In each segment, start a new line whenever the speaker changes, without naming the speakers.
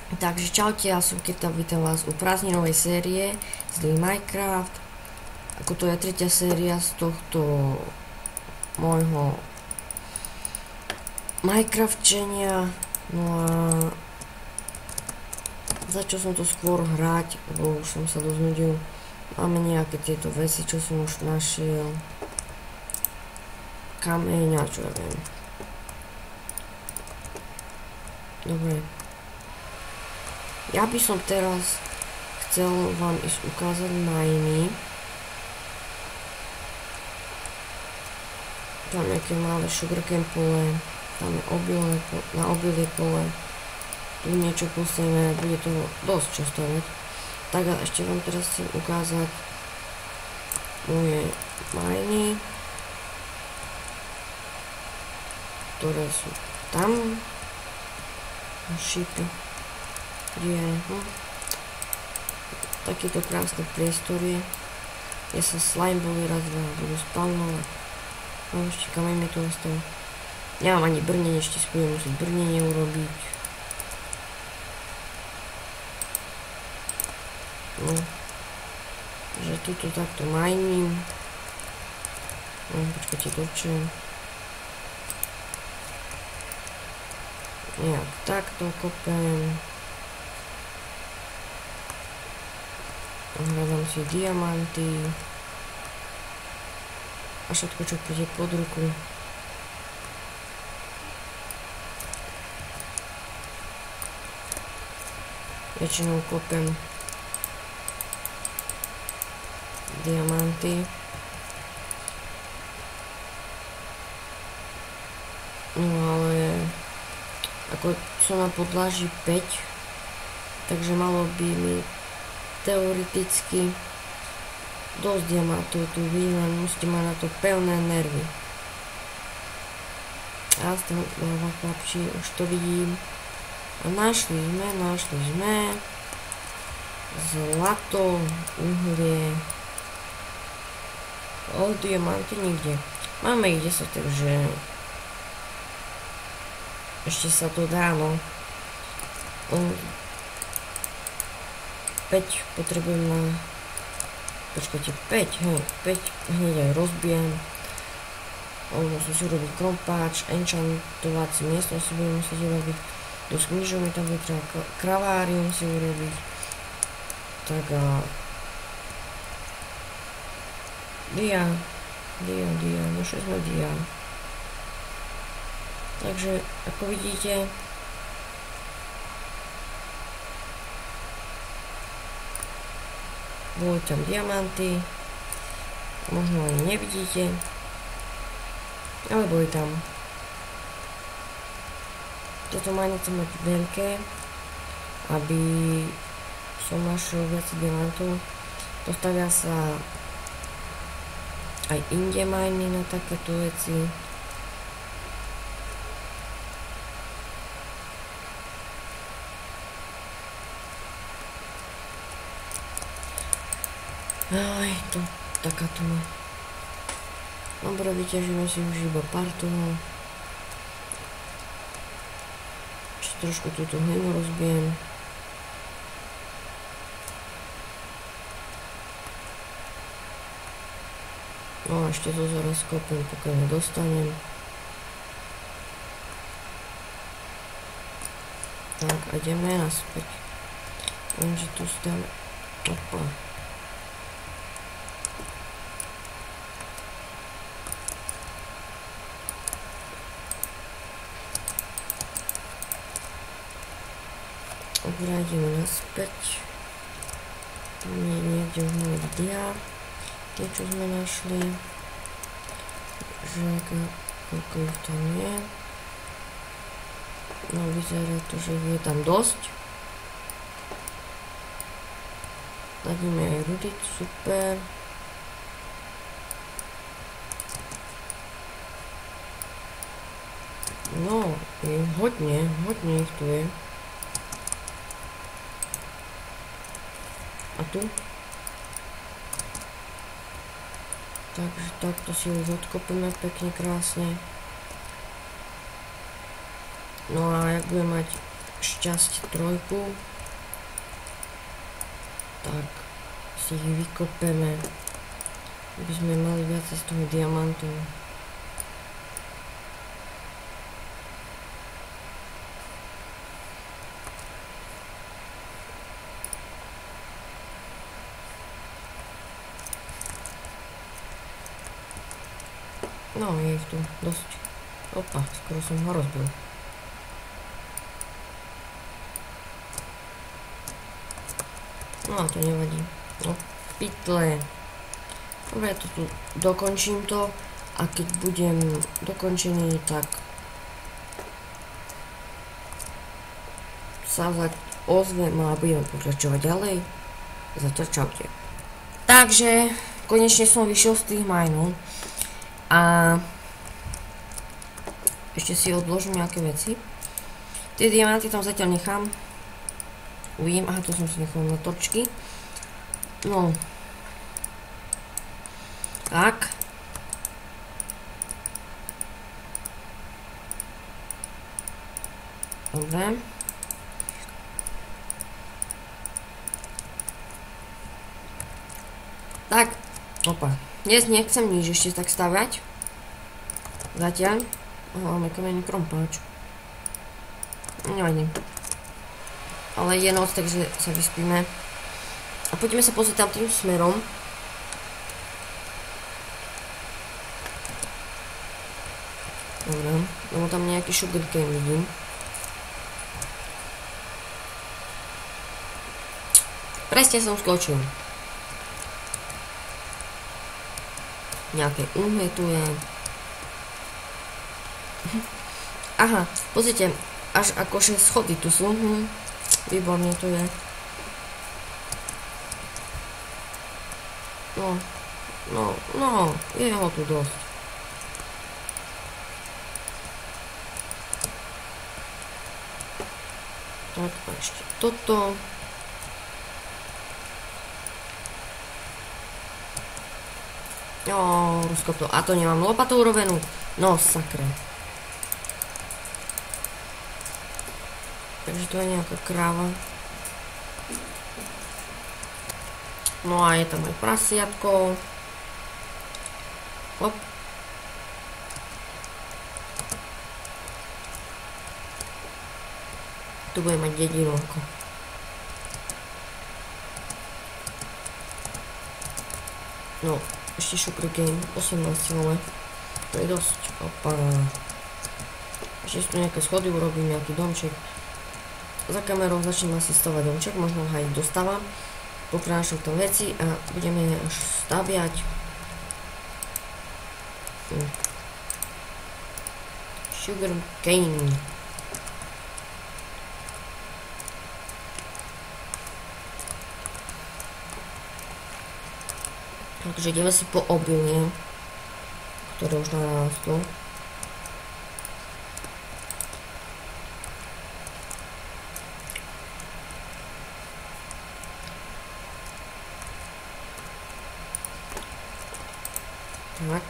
Takže čaute, ja som Kirta, vítam vás u prázdninovej série z Minecraft. Ako to je tretia séria z tohto môjho Minecraftčenia. No a začal som to skôr hrať, lebo už som sa doznudil. Máme nejaké tieto veci, čo som už našiel. Kameň a čo ja viem. Dobre. Ja by som teraz chcel vám ísť ukázať miny. Tam nejaké malé sugarcane pole, tam je obilie pole. Tu niečo postavíme, bude toho dosť čo stavať. Tak a ešte vám teraz chcem ukázať moje miny, ktoré sú tam. Šípy. Takýto krásny priestor je. Ja sa slime boli raz budú spawnovať. Mám ešte kameň mi to ostalo. Nemám ani brnenie, ešte si budem musieť brnenie urobiť. No. Že tuto takto mining. No, počkajte, točím. Nejak takto kopem. Hľadám si diamanty a všetko, čo príde pod ruku. Väčšinou kopem diamanty. No ale ako som na podlaží 5, takže malo by mi teoreticky dosť diamantov tu vidím, len musíte mať na to pevné nervy. A tam dáva chlapči, už to vidím. A našli sme zlato, uhlie. Diamanty nikde. Máme ich 10, takže ešte sa to dá, no. 5 potrebujem na... Počkajte, 5 hneď aj rozbijem. Musím si urobiť krompáč, enchantovací miestnosť si budem musieť urobiť. Do knižov mi tam bude treba kravárium si urobiť. Tak a... Dia, našli sme dia. Takže, ako vidíte, boli tam diamanty, možno ani nevidíte, ale boli tam. Tieto mine chcem mať veľké, aby som našiel viac diamantov. Postavia sa aj inde miny na takéto veci. Aj, to takáto má. Dobre, vyťažíme si už iba pár toho. Ešte trošku túto hlinu rozbijem. No a ešte to zaraz kopem, pokiaľ nedostanem. Tak a ideme naspäť. Lenže tu stále... Opa. Vrátime naspäť. Tu je niekde už môj dia. Tie, čo sme našli. Že koľko ich tam je. No vyzerá to, že je tam dosť. Dadíme aj rudy, super. No, je hodne ich tu je. A tu? Takže takto si už odkopíme pekne krásne. No a jak budem mať šťastie 3. Tak si ich vykopeme, aby sme mali viacej z toho diamantu. No, je ich tu dosť. Opa, skoro som ho rozbil. No a to nevadí. No, pytle. Dobre, to tu dokončím to a keď budem dokončený, tak sa ozvem a budeme pokračovať ďalej. Zatiaľ čaute. Takže, konečne som vyšiel z tých mineov a ešte si odložím nejaké veci. Tie diamanty tam zatiaľ nechám. Uvidím, aha, tu som si nechal na točky. No. Tak. Dobre. Tak, opa. Dnes nechcem nič ešte tak stavať. Zatiaľ. Máme kamenný krompáč. Nevadí. Ale je noc, takže sa vyspíme. A poďme sa pozrieť tam tým smerom. Dobre, lebo tam nejaký sugarcane vidím. Presne som skočil. Nejaké uhlie tu je. Aha, pozrite, až akože schody tu sú. Výborne to je. No, je ho tu dosť. Tak a ešte toto. Rozkoplo. A to nemám lopatou urobenú. No, sakra. Takže to je nejaká kráva. No a je tam aj prasiatko. Hop. Tu bude mať dedinovko. No, ešte sugarcane, 18 kilové. To je dosť. Opa. Ešte si tu nejaké schody urobím, nejaký domček. Za kamerou začnem asi stavať domček, možno ho aj dostávam. Pokrášam tam veci a budeme až staviať. Sugarcane. Takže ideme si po obilie, ktoré už narástlo. Tak.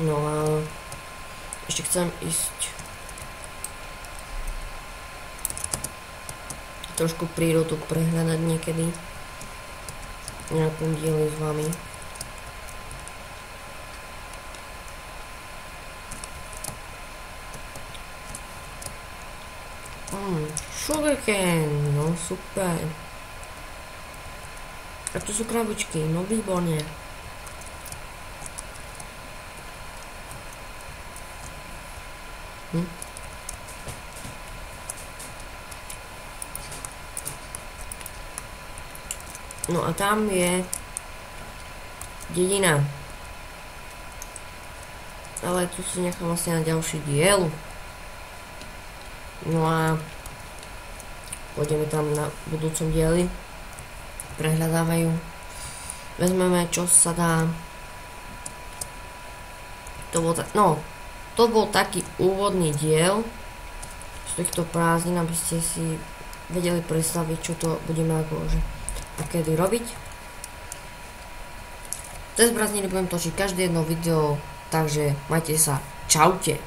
No a ešte chcem ísť trošku prírodu prehľadať niekedy v nejakom dieli s vami. Sugarcane, no super. A tu sú krabičky, no výborne. No a tam je dedina. Ale tu si nechám vlastne na ďalší diel. No a pôjdeme tam na budúcom dieli. Prehľadávajú. Vezmeme, čo sa dá. To bol taký úvodný diel z týchto prázdnin, aby ste si vedeli predstaviť, čo to budeme akože a kedy robiť. Cez prázdniny budem točiť každé jedno video, takže majte sa. Čaute.